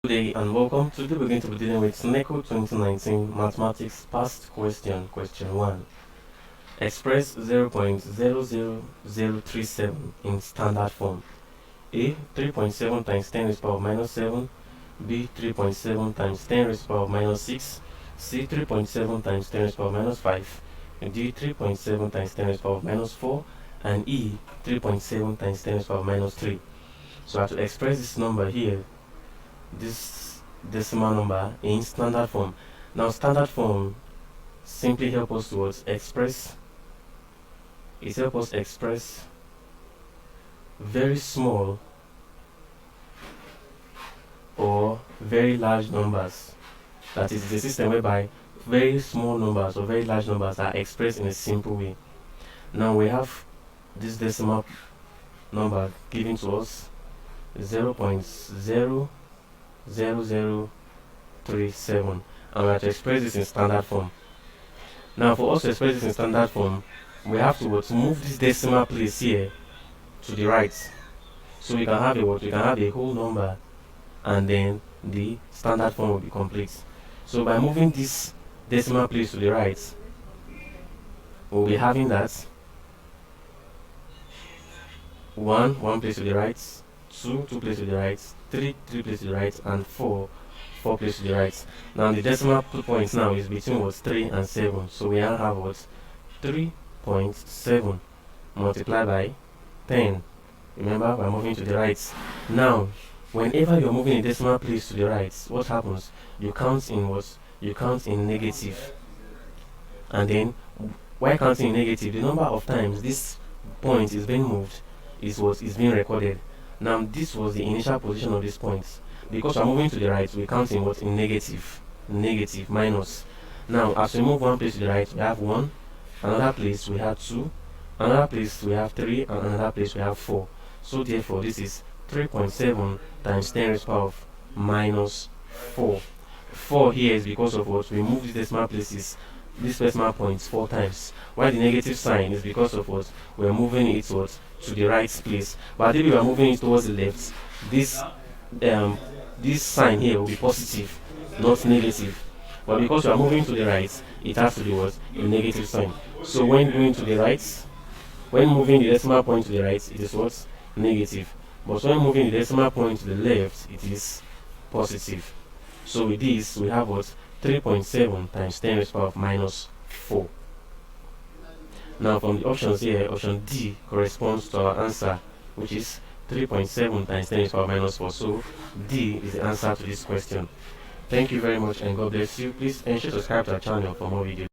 Good day and welcome. Today we're going to be dealing with NECO 2019 Mathematics Past Question, Question 1. Express 0.00037 in standard form. A. 3.7 times 10 raised to the power minus 7. B. 3.7 times 10 raised to the power minus 6. C. 3.7 times 10 raised to the power minus 5. D. 3.7 times 10 raised to the power minus 4. And E. 3.7 times 10 raised to the power minus 3. So I have to express this number here, this decimal number, in standard form. Now standard form simply help us to express very small or very large numbers. That is the system whereby very small numbers or very large numbers are expressed in a simple way. Now we have this decimal number given to us, 0.00037, and we have to express this in standard form. Now for us to express this in standard form, we have to move this decimal place here to the right, so we can have a whole number, and then the standard form will be complete. So by moving this decimal place to the right, we'll be having that 1 place to the right, 2 places to the right, 3 places to the right, and 4 places to the right. Now the decimal point now is between 3 and 7, so we now have 3.7 multiplied by 10. Remember, we're moving to the right. Now whenever you're moving a decimal place to the right, what happens? You count in negative, and then while counting in negative, the number of times this point is being moved is what is being recorded. Now this was the initial position of this point. Because we're moving to the right, we count in negative, minus. Now as we move one place to the right, we have 1, another place we have 2, another place we have 3, and another place we have 4. So therefore this is 3.7 times 10 raised to the power of minus 4. 4 here is because of what? We move the decimal places, this decimal points 4 times. While the negative sign is because of what? We're moving it to the right place. But if we are moving it towards the left, this sign here will be positive, not negative. But because we are moving to the right, it has to be a negative sign. So when moving to the right, when moving the decimal point to the right, it is negative. But when moving the decimal point to the left, it is positive. So with this, we have 3.7 times 10 raised to the power of minus 4. Now from the options here, option D corresponds to our answer, which is 3.7 times 10 raised to the power of minus 4. So D is the answer to this question. Thank you very much and God bless you. Please ensure to subscribe to our channel for more videos.